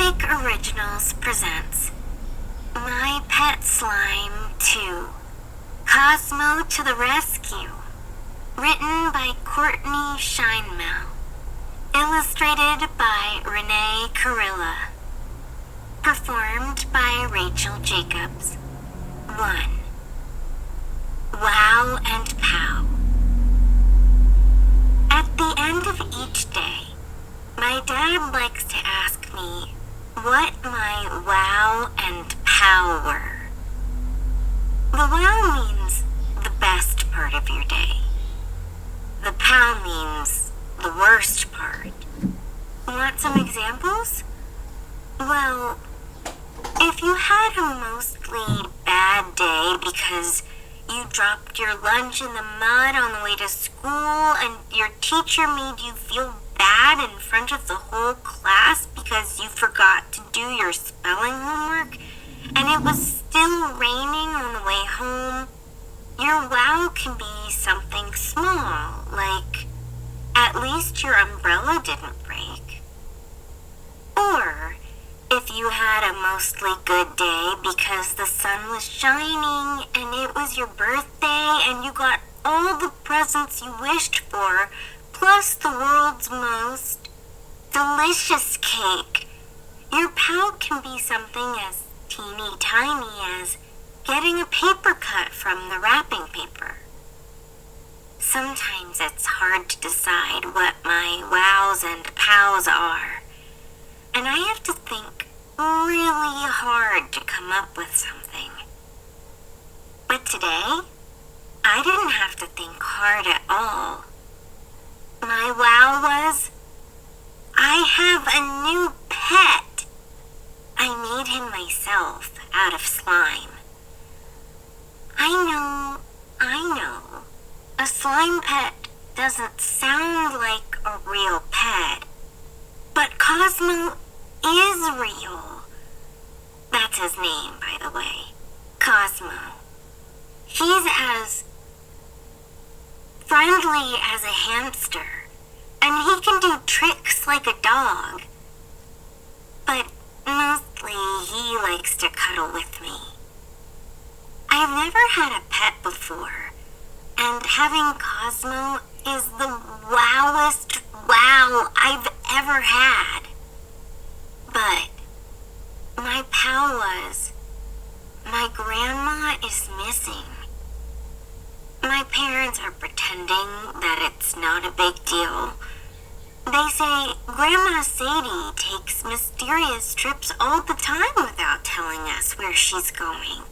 Epic Originals presents My Pet Slime 2, Cosmo to the Rescue, written by Courtney Shinemel, illustrated by Renee Carilla, performed by Rachel Jacobs. 1. Wow and Pow. At the end of each day, my dad likes to ask me what my wow and pow were. The wow means the best part of your day. The pow means the worst part. Want some examples? Well, if you had a mostly bad day because you dropped your lunch in the mud on the way to school and your teacher made you feel bad in front of the whole class because you forgot to do your spelling homework and it was still raining on the way home, your wow can be something small, like at least your umbrella didn't break. Or if you had a mostly good day because the sun was shining and it was your birthday and you got all the presents you wished for, plus the world's most delicious cake, your pow can be something as teeny tiny as getting a paper cut from the wrapping paper. Sometimes it's hard to decide what my wows and pows are, and I have to think really hard to come up with something. But today, I didn't have to think hard at all. My wow was, I have a new pet. I made him myself out of slime. I know. A slime pet doesn't sound like a real pet, but Cosmo is real. That's his name, by the way. Cosmo. He's as friendly as a hamster, and he can do tricks like a dog. But mostly he likes to cuddle with me. I've never had a pet before, and having Cosmo is the wowest wow I've ever had. But my pow was, my grandma is missing. My parents are pretending that it's not a big deal. They say Grandma Sadie takes mysterious trips all the time without telling us where she's going.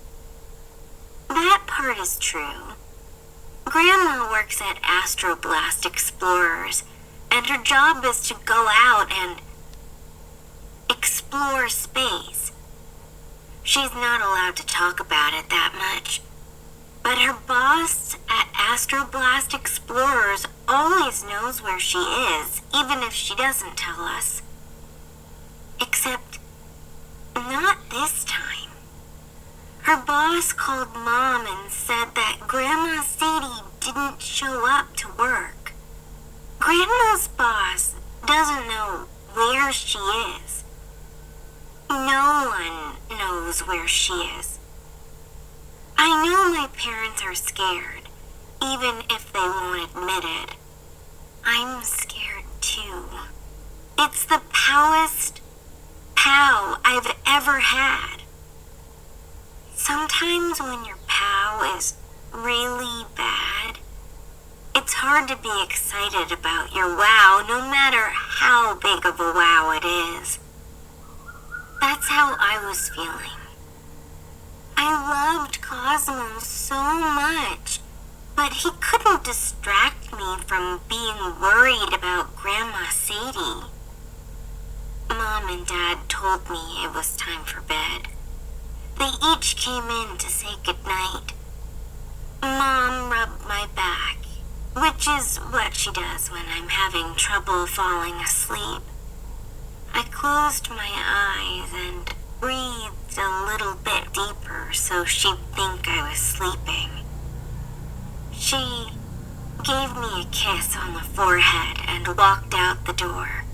That part is true. Grandma works at Astroblast Explorers, and her job is to go out and explore space. She's not allowed to talk about it that much, but her boss at Astroblast Explorers always knows where she is, even if she doesn't tell us. Except, not this time. Her boss called Mom and said that Grandma Sadie didn't show up to work. Grandma's boss doesn't know where she is. No one knows where she is. I know my parents are scared, even if they won't admit it. I'm scared too. It's the powest pow I've ever had. Sometimes when your pow is really bad, it's hard to be excited about your wow, no matter how big of a wow it is. That's how I was feeling. I loved Cosmo so much, but he couldn't distract me from being worried about Grandma Sadie. Mom and Dad told me it was time for bed. They each came in to say goodnight. Mom rubbed my back, which is what she does when I'm having trouble falling asleep. I closed my eyes and breathed a little bit deeper so she'd think I was sleeping. She gave me a kiss on the forehead and walked out the door.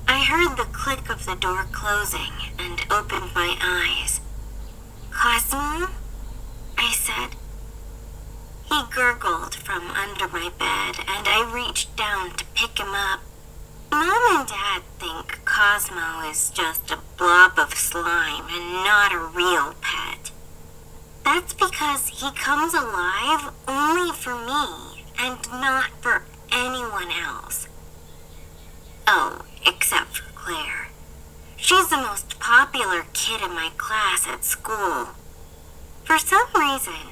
I heard the click of the door closing and opened my eyes. "Cosmo?" I said. He gurgled from under my bed, and I reached down to pick him up. Mom and Dad think Cosmo is just a blob of slime and not a real pet. That's because he comes alive only for me and not for anyone else. Oh, except for Claire. She's the most popular kid in my class at school. For some reason,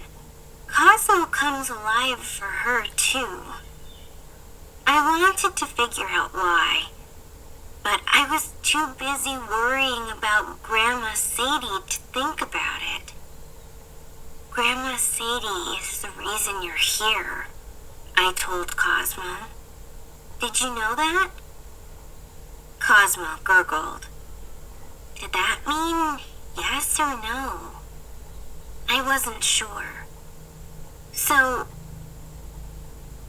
Cosmo comes alive for her too. I wanted to figure out why, but I was too busy worrying about Grandma Sadie to think about it. "Grandma Sadie is the reason you're here," I told Cosmo. "Did you know that?" Cosmo gurgled. Did that mean yes or no? I wasn't sure. So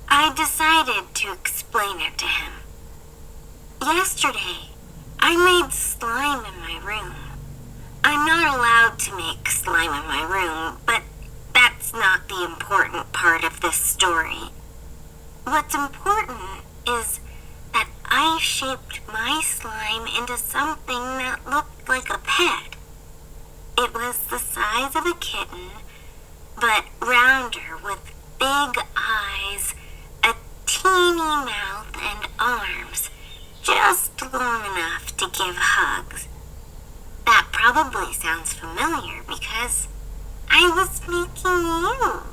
I decided to explain it to him. Yesterday, I made slime in my room. I'm not allowed to make slime in my room, but that's not the important part of this story. What's important is that I shaped my slime into something that looked like a pet. It was the size of a kitten, but rounder with big eyes, a teeny mouth and arms, just long enough to give hugs. That probably sounds familiar because I was making you.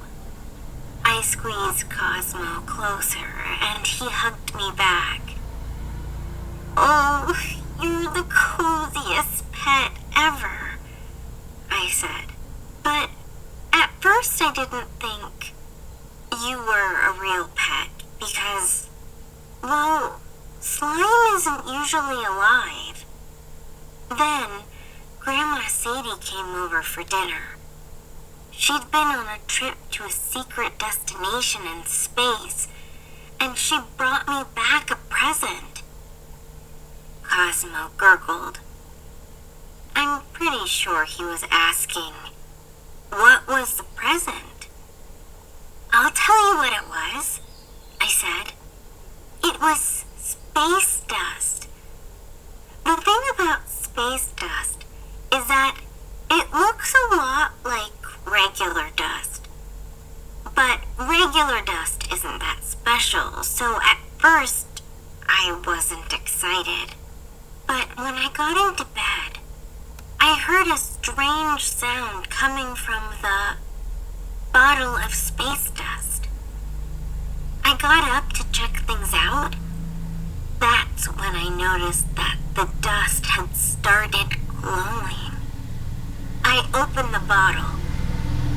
I squeezed Cosmo closer and he hugged me back. "Oh, you're the coziest pet ever," I said. But at first I didn't think you were a real pet because, well, slime isn't usually alive. Then Grandma Sadie came over for dinner. She'd been on a trip to a secret destination in space, and she brought me back a present. Cosmo gurgled. I'm pretty sure he was asking, what was the present? I'll tell you what it was, I said. It was space dust. The thing about space dust is that it looks a lot like regular dust. But regular dust isn't that special, so at first I wasn't excited. But when I got into bed, I heard a strange sound coming from the bottle of space dust. I got up to check things out. That's when I noticed that the dust had started glowing. I opened the bottle.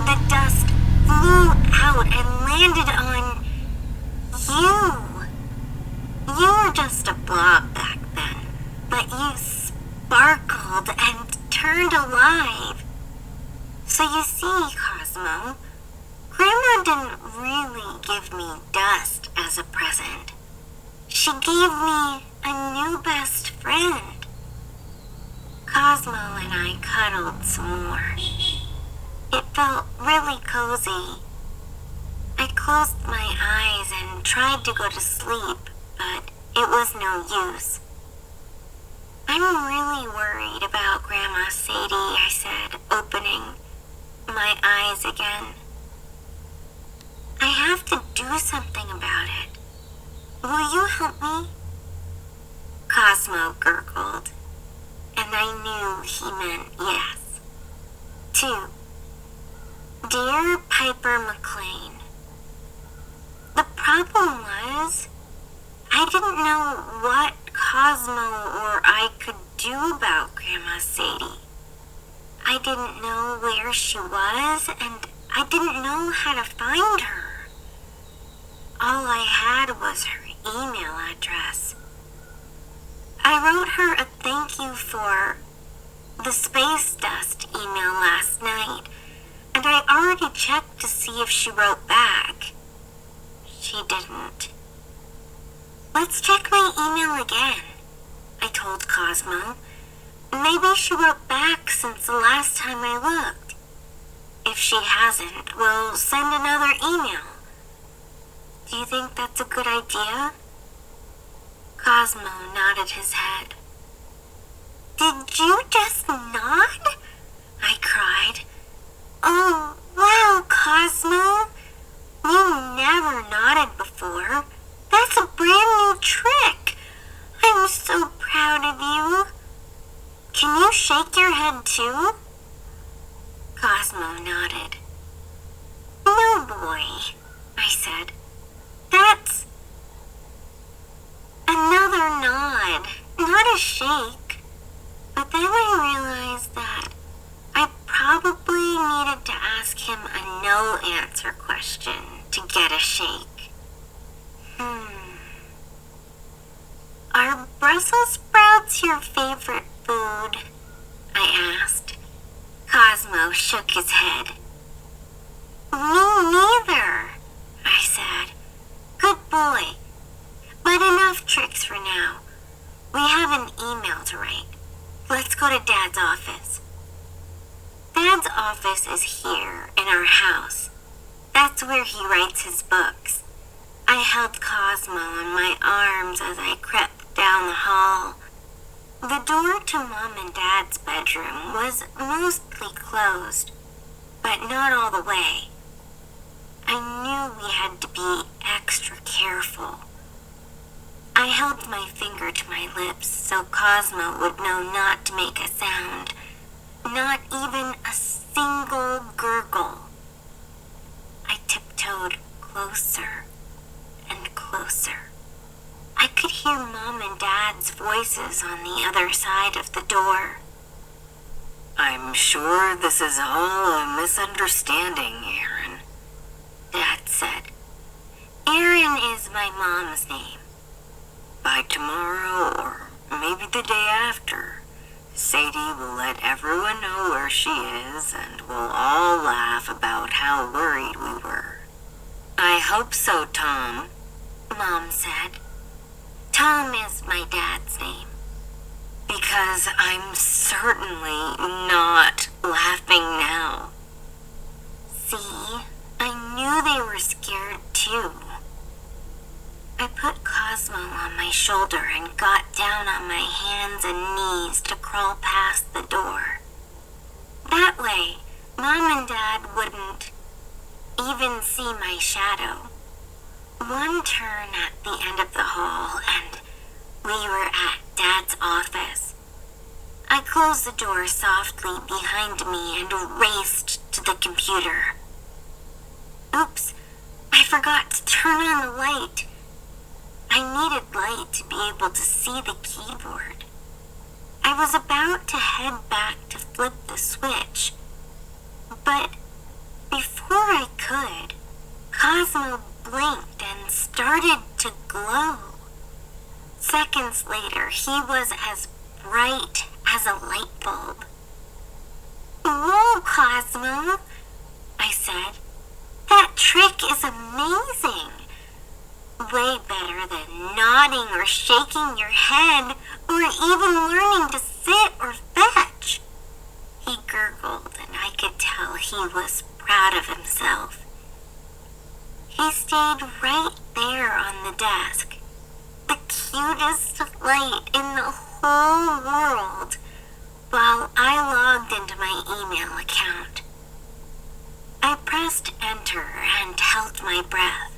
The dust flew out and landed on you. You were just a blob back then, but you sparkled and turned alive. So you see, Cosmo, Grandma didn't really give me dust as a present. She gave me a new best friend. Cosmo and I cuddled some more. It felt really cozy. I closed my eyes and tried to go to sleep, but it was no use. I'm really worried about Grandma Sadie, I said, opening my eyes again. I have to do something about it. Will you help me? Cosmo gurgled, and I knew he meant yes. 2. Dear Piper McLean, the problem was, I didn't know what Cosmo or I could do about Grandma Sadie. I didn't know where she was, and I didn't know how to find her. All I had was her email address. I wrote her a thank you for the space dust email last night, and I already checked to see if she wrote back. She didn't. Let's check my email again, I told Cosmo. Maybe she wrote back since the last time I looked. If she hasn't, we'll send another email. Do you think that's a good idea? Cosmo nodded his head. Did you just nod? I cried. Oh, wow, Cosmo. You never nodded before. That's a brand new trick. I'm so proud of you. Can you shake your head too? Cosmo nodded. No, boy, I said. That's another nod, not a shake. But then I realized that I probably needed to ask him a no-answer question to get a shake. Are Brussels sprouts your favorite food? I asked. Cosmo shook his head. Me neither, I said. Good boy. But enough tricks for now. We have an email to write. Let's go to Dad's office. Dad's office is here in our house. That's where he writes his books. I held Cosmo in my arms as I crept down the hall. The door to Mom and Dad's bedroom was mostly closed, but not all the way. I knew we had to be extra careful. I held my finger to my lips so Cosmo would know not to make a sound, not even a single gurgle. I tiptoed closer and closer. I could hear Mom and Dad's voices on the other side of the door. I'm sure this is all a misunderstanding, Aaron, Dad said. Aaron is my mom's name. By tomorrow, or maybe the day after, Sadie will let everyone know where she is, and we'll all laugh about how worried we were. I hope so, Tom, Mom said. Tom is my dad's name. Because I'm certainly not laughing now. See, I knew they were scared too. I put Cosmo on my shoulder and got down on my hands and knees to crawl past the door. That way, Mom and Dad wouldn't even see my shadow. One turn at the end of the hall and we were at Dad's office. I closed the door softly behind me and raced to the computer. Oops, I forgot to turn on the light. I needed light to be able to see the keyboard. I was about to head back to flip the switch, but before I could, Cosmo blinked and started to glow. Seconds later, he was as bright as a light bulb. Whoa, Cosmo, I said. That trick is amazing. Way better than nodding or shaking your head or even learning to sit or fetch. He gurgled and I could tell he was proud of himself. He stayed right there on the desk, the cutest light in the whole world, while I logged into my email account. I pressed enter and held my breath.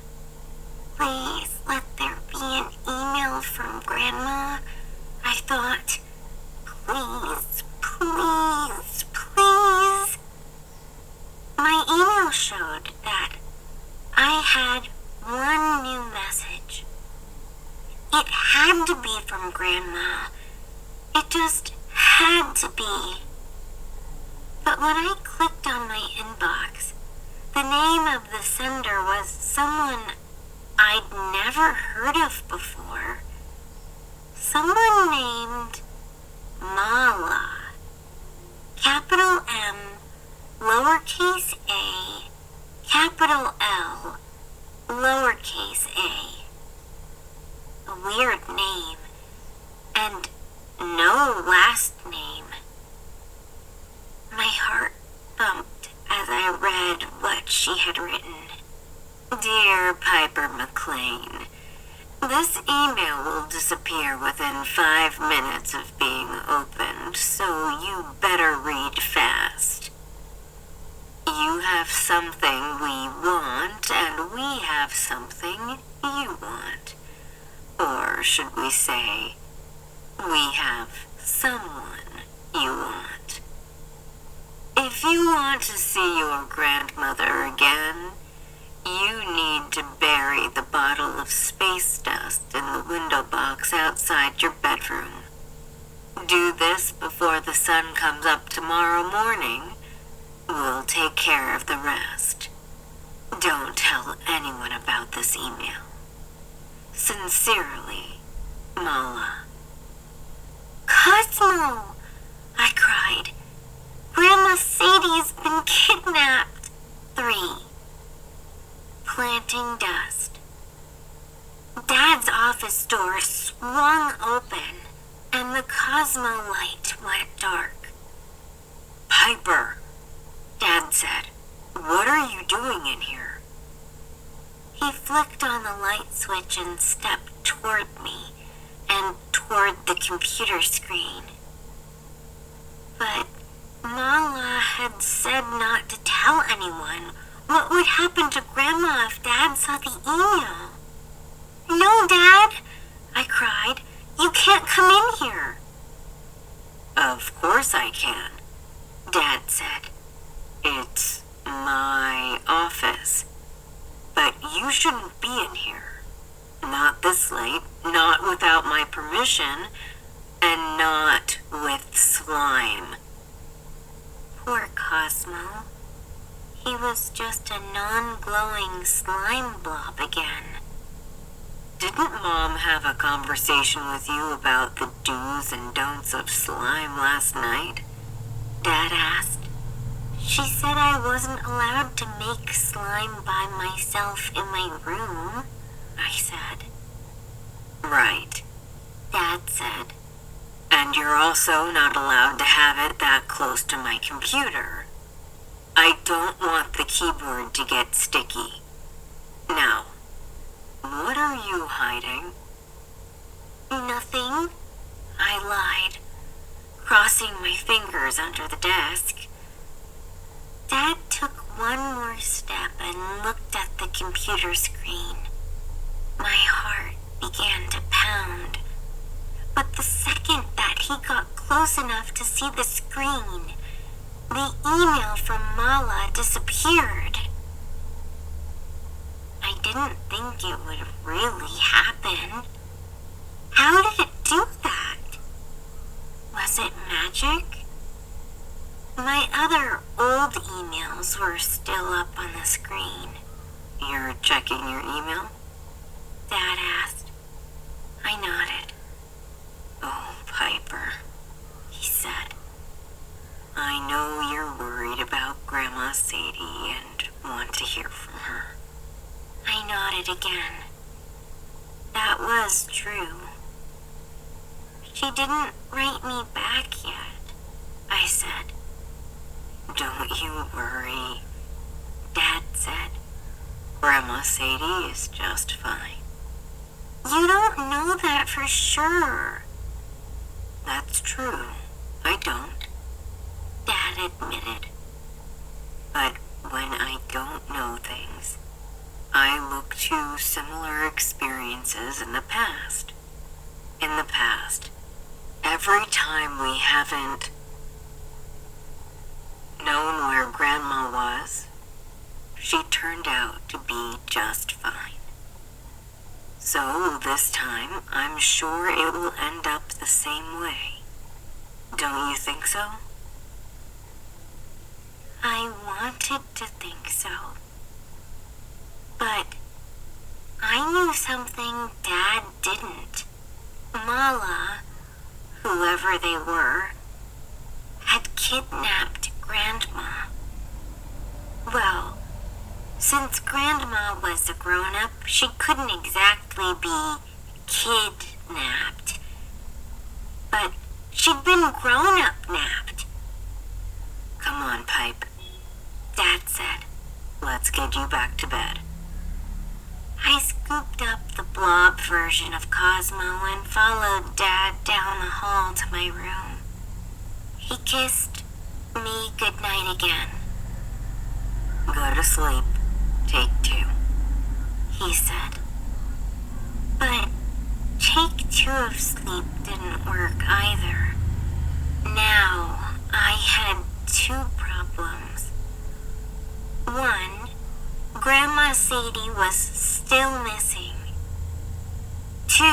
Please let there be an email from Grandma, I thought. Please, please, please. My email showed that I had one new message. It had to be from Grandma. It just had to be. But when I clicked on my inbox, the name of the sender was someone I'd never heard of before. Someone named Mala. Capital M, lowercase a, capital L, lowercase a. A weird name, and no last name. My heart thumped as I read what she had written. Dear Piper McLean, this email will disappear within 5 minutes of being opened, so you better read fast. You have something we want, and we have something you want. Or should we say, we have someone you want. If you want to see your grandmother again, you need to bury the bottle of space dust in the window box outside your bedroom. Do this before the sun comes up tomorrow morning. We'll take care of the rest. Don't tell anyone about this email. Sincerely, Mala. Cosmo! I cried. Grandma Sadie's been kidnapped. 3. Planting dust. Dad's office door swung open, and the Cosmo light went dark. Piper, Dad said, what are you doing in here? He flicked on the light switch and stepped toward me and toward the computer screen. But Mala had said not to tell anyone. What would happen to Grandma if Dad saw the email? No, Dad, I cried. You can't come in here. Of course I can, Dad said. It's my office. But you shouldn't be in here. Not this late, not without my permission, and not with slime. Poor Cosmo. He was just a non-glowing slime blob again. Didn't Mom have a conversation with you about the do's and don'ts of slime last night? Dad asked. She said I wasn't allowed to make slime by myself in my room, I said. Right, Dad said. And you're also not allowed to have it that close to my computer. I don't want the keyboard to get sticky. Now, what are you hiding? Nothing, I lied, crossing my fingers under the desk. Dad took one more step and looked at the computer screen. My heart began to pound. But the second that he got close enough to see the screen, the email from Mala disappeared. I didn't think it would really happen. How did it do that? Was it magic? My other old emails were still up on the screen. You're checking your email? Dad asked. I nodded. Oh, Piper, he said. I know you're worried about Grandma Sadie and want to hear from her. I nodded again. That was true. She didn't write me back yet, I said. Don't you worry, Dad said. Grandma Sadie is just fine. You don't know that for sure. That's true. I don't, Dad admitted. But when I don't know things, I look to similar experiences in the past. In the past, every time we haven't known where Grandma was, she turned out to be just fine. So this time, I'm sure it will end up the same way. Don't you think so? I wanted to think so. But I knew something Dad didn't. Mala, whoever they were, had kidnapped Grandma. Well, since Grandma was a grown-up, she couldn't exactly be kidnapped. But she'd even grown-up napped. Come on, Pipe, Dad said. Let's get you back to bed. I scooped up the blob version of Cosmo and followed Dad down the hall to my room. He kissed me goodnight again. Go to sleep. Take 2. He said. But take 2 of sleep didn't work either. Now I had 2 problems. 1, Grandma Sadie was still missing. 2,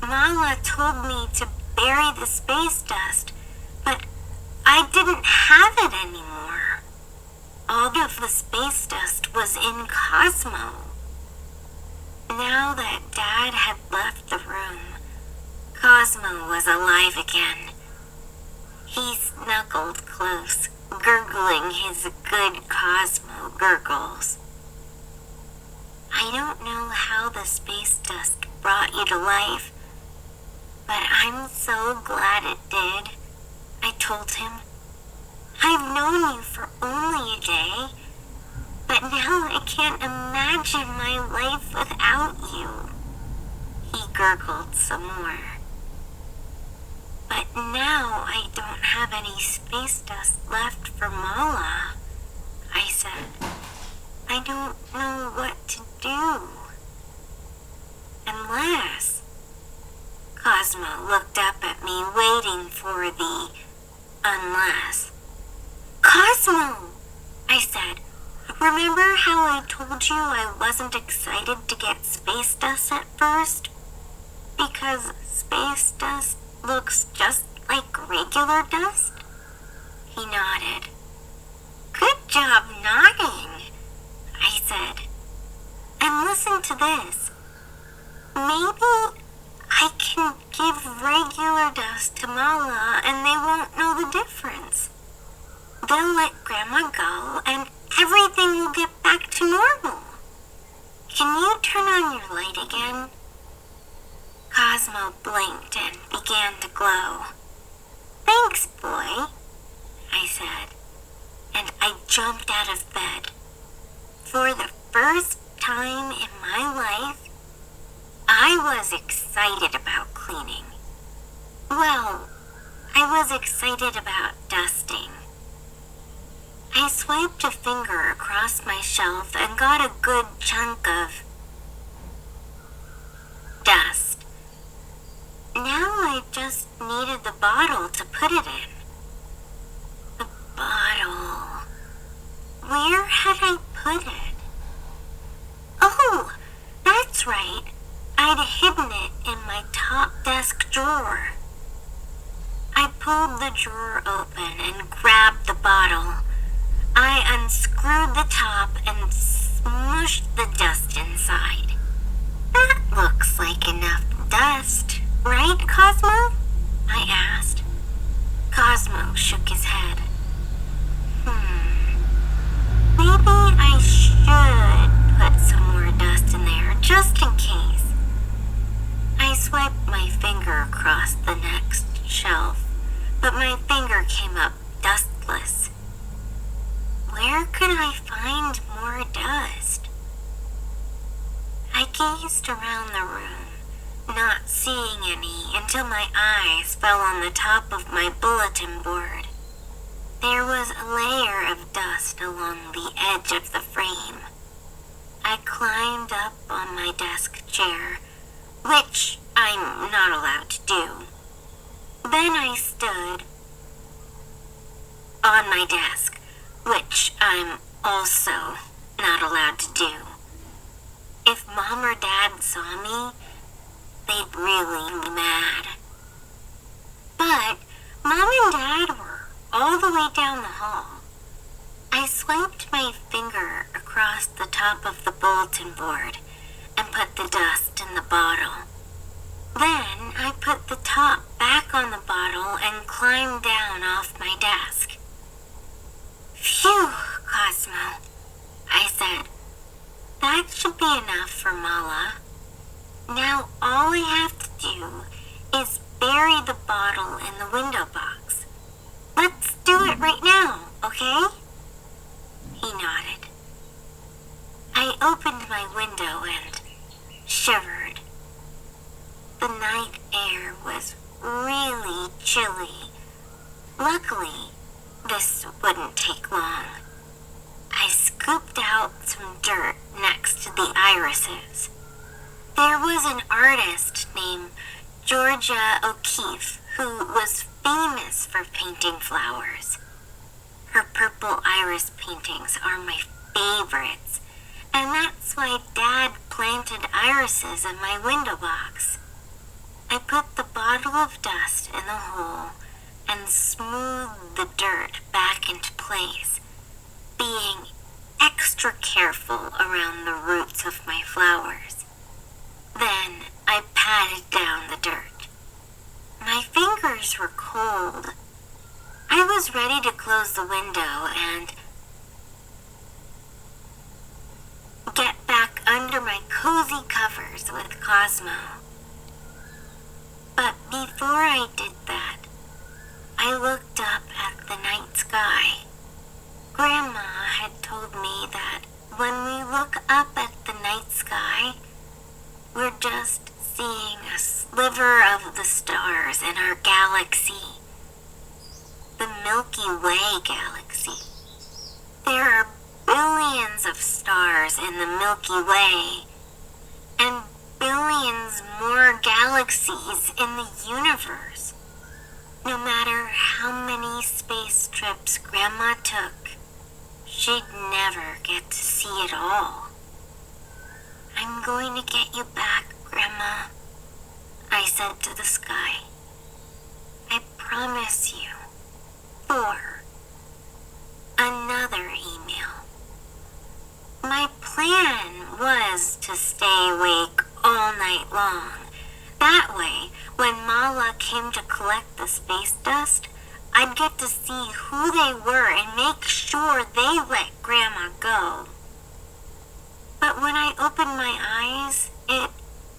Mala told me to bury the space dust, but I didn't have it anymore. All of the space dust was in Cosmo. Now that Dad had left the room, Cosmo was alive again. He snuggled close, gurgling his good Cosmo gurgles. I don't know how the space dust brought you to life, but I'm so glad it did, I told him. I've known you for only a day, but now I can't imagine my life without you. He gurgled some more. But now I don't have any space dust left for Mala, I said. I don't know what to do. Unless... Cosmo looked up at me, waiting for the unless. Cosmo, I said. Remember how I told you I wasn't excited to get space dust at first? Because space dust looks just like regular dust? He nodded. Good job nodding, I said. And listen to this. Maybe I can give regular dust to Mala and they won't know the difference. They'll let Grandma go and everything will get back to normal. Can you turn on your light again? Cosmo blinked and began to glow. Thanks, boy, I said, and I jumped out of bed. For the first time in my life, I was excited about cleaning. Well, I was excited about dusting. I swiped a finger across my shelf and got a good chunk of dust. Now I just needed the bottle to put it in. The bottle. Where had I put it? Oh, that's right. I'd hidden it in my top desk drawer. I pulled the drawer open and grabbed the bottle. I unscrewed the top and smushed the dust inside. That looks like enough dust, right, Cosmo? I asked. Cosmo shook his head. Maybe I should put some more dust in there, just in case. I swiped my finger across the next shelf, but my finger came up dustless. Where could I find more dust? I gazed around the room, not seeing any until my eyes fell on the top of my bulletin board. There was a layer of dust along the edge of the frame. I climbed up on my desk chair, which I'm not allowed to do. Then I stood on my desk, which I'm also not allowed to do. If Mom or Dad saw me, they'd really be mad. But Mom and Dad were all the way down the hall. I swiped my finger across the top of the bulletin board and put the dust in the bottle. Then I put the top back on the bottle and climbed down off my desk. Phew, Cosmo, I said. That should be enough for Mala. Now all I have to do is bury the bottle in the window box. Let's do it right now, okay? He nodded. I opened my window and shivered. The night air was really chilly. Luckily, this wouldn't take long. I scooped out some dirt next to the irises. There was an artist named Georgia O'Keeffe who was famous for painting flowers. Her purple iris paintings are my favorites, and that's why Dad planted irises in my window box. I put the bottle of dust in the hole and smoothed the dirt back into place, being extra careful around the roots of my flowers. Then I patted down the dirt. My fingers were cold. I was ready to close the window and get back under my cozy covers with Cosmo. But before I did that, I looked up at the night sky. Grandma had told me that when we look up at the night sky, we're just seeing a sliver of the stars in our galaxy, the Milky Way galaxy. There are billions of stars in the Milky Way, and billions more galaxies in the universe. No matter how many space trips Grandma took, she'd never get to see it all. I'm going to get you back, Grandma, I said to the sky. I promise you. 4. Another email. My plan was to stay awake all night long. That way, when Mala came to collect the space dust, I'd get to see who they were and make sure they let Grandma go. But when I opened my eyes, it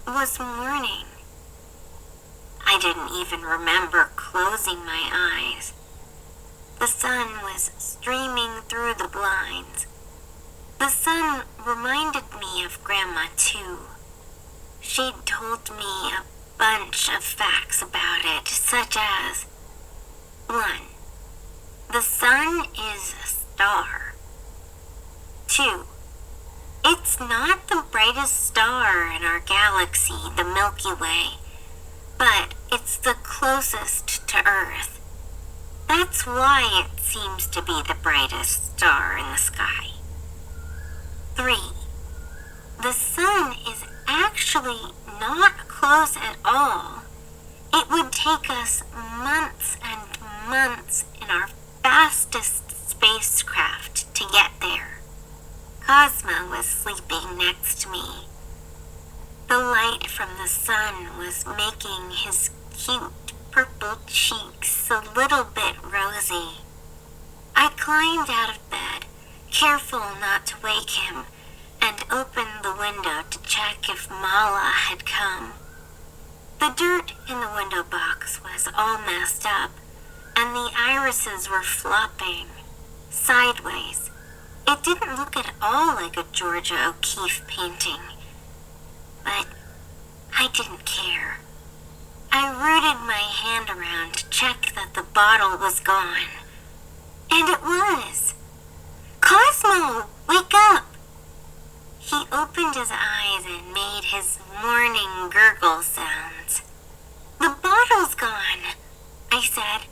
was morning. I didn't even remember closing my eyes. The sun was streaming through the blinds. The sun reminded me of Grandma, too. She'd told me a bunch of facts about it, such as 1. The sun is a star. 2. It's not the brightest star in our galaxy, the Milky Way, but it's the closest to Earth. That's why it seems to be the brightest star in the sky. 3. The sun is actually not close at all. It would take us months and months in our fastest spacecraft to get there. Cosmo was sleeping next to me. The light from the sun was making his cute purple cheeks a little bit rosy. I climbed out of bed, careful not to wake him, and opened the window to check if Mala had come. The dirt in the window box was all messed up, and the irises were flopping sideways. It didn't look at all like a Georgia O'Keeffe painting, but I didn't care. I rooted my hand around to check that the bottle was gone. And it was. Cosmo, wake up! He opened his eyes and made his morning gurgle sounds. The bottle's gone, I said.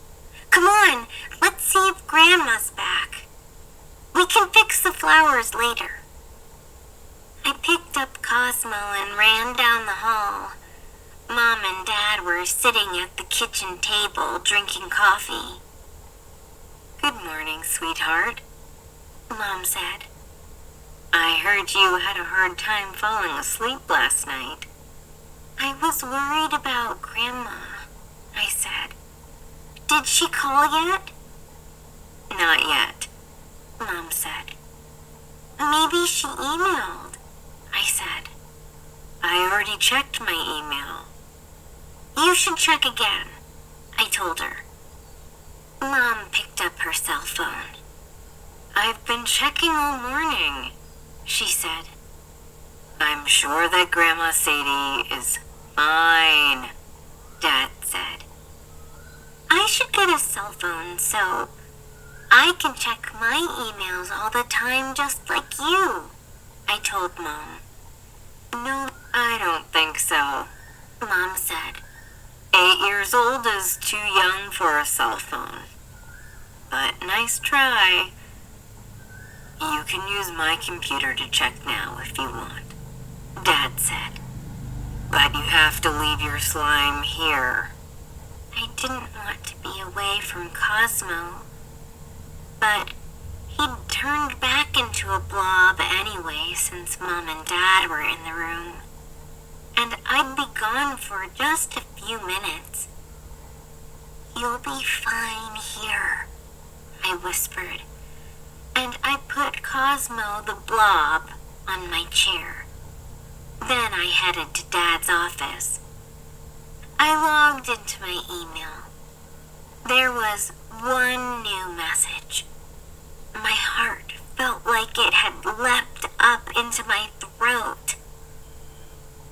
Come on, let's see if Grandma's back. We can fix the flowers later. I picked up Cosmo and ran down the hall. Mom and Dad were sitting at the kitchen table drinking coffee. Good morning, sweetheart, Mom said. I heard you had a hard time falling asleep last night. I was worried about Grandma, I said. Did she call yet? Not yet, Mom said. Maybe she emailed, I said. I already checked my email. You should check again, I told her. Mom picked up her cell phone. I've been checking all morning, she said. I'm sure that Grandma Sadie is fine, Dad said. I should get a cell phone so I can check my emails all the time just like you, I told Mom. No, I don't think so, Mom said. 8 years old is too young for a cell phone. But nice try. You can use my computer to check now if you want, Dad said. But you have to leave your slime here. I didn't want to be away from Cosmo, but he'd turned back into a blob anyway since Mom and Dad were in the room, and I'd be gone for just a few minutes. You'll be fine here, I whispered, and I put Cosmo the blob on my chair. Then I headed to Dad's office. I logged into my email. There was one new message. My heart felt like it had leapt up into my throat.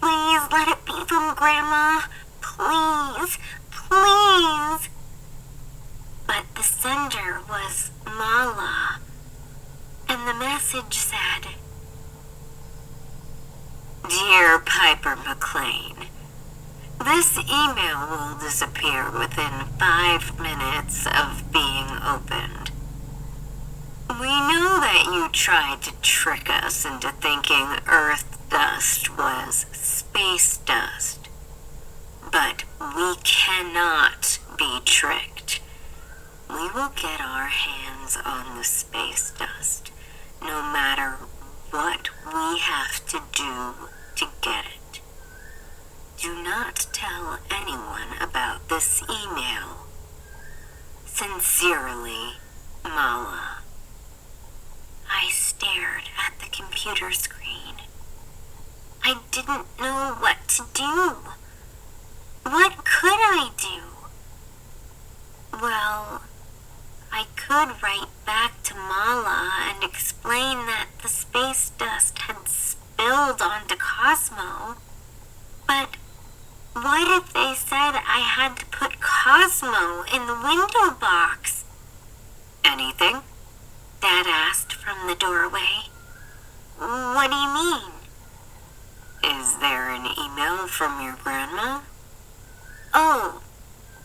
Please let it be from Grandma. Please, please. But the sender was Mala, and the message said, Dear Piper McLean, this email will disappear within 5 minutes of being opened. We know that you tried to trick us into thinking Earth dust was space dust, but we cannot be tricked. We will get our hands on the space dust, no matter what we have to do to get it. Do not tell anyone about this email. Sincerely, Mala. I stared at the computer screen. I didn't know what to do. What could I do? Well, I could write back to Mala and explain that the space dust had spilled onto Cosmo. But what if they said I had to put Cosmo in the window box? Anything? Dad asked from the doorway. What do you mean? Is there an email from your grandma? Oh,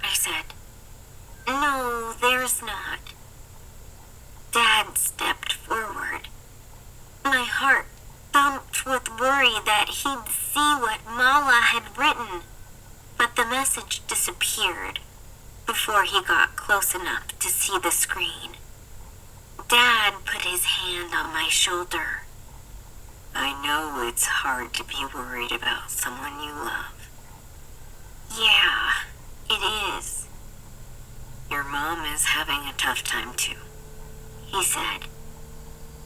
I said. No, there's not. Dad stepped forward. My heart thumped with worry that he'd see what Mala had written, but the message disappeared before he got close enough to see the screen. Dad put his hand on my shoulder. I know it's hard to be worried about someone you love. Yeah, it is. Your mom is having a tough time too, he said.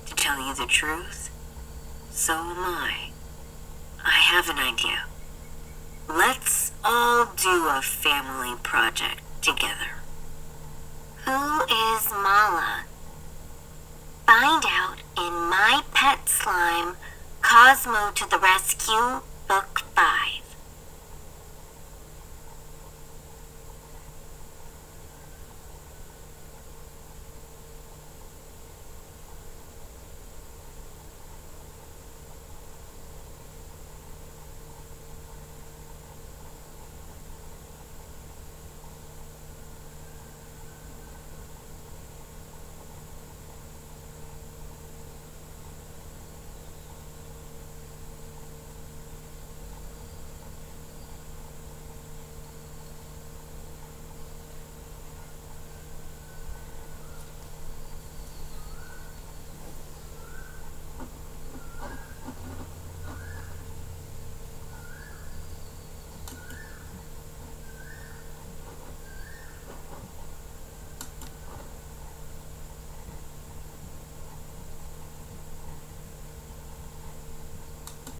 To tell you the truth, so am I. I have an idea. Let's all do a family project together. Who is Mala? Find out in My Pet Slime, Cosmo to the Rescue, Book 5.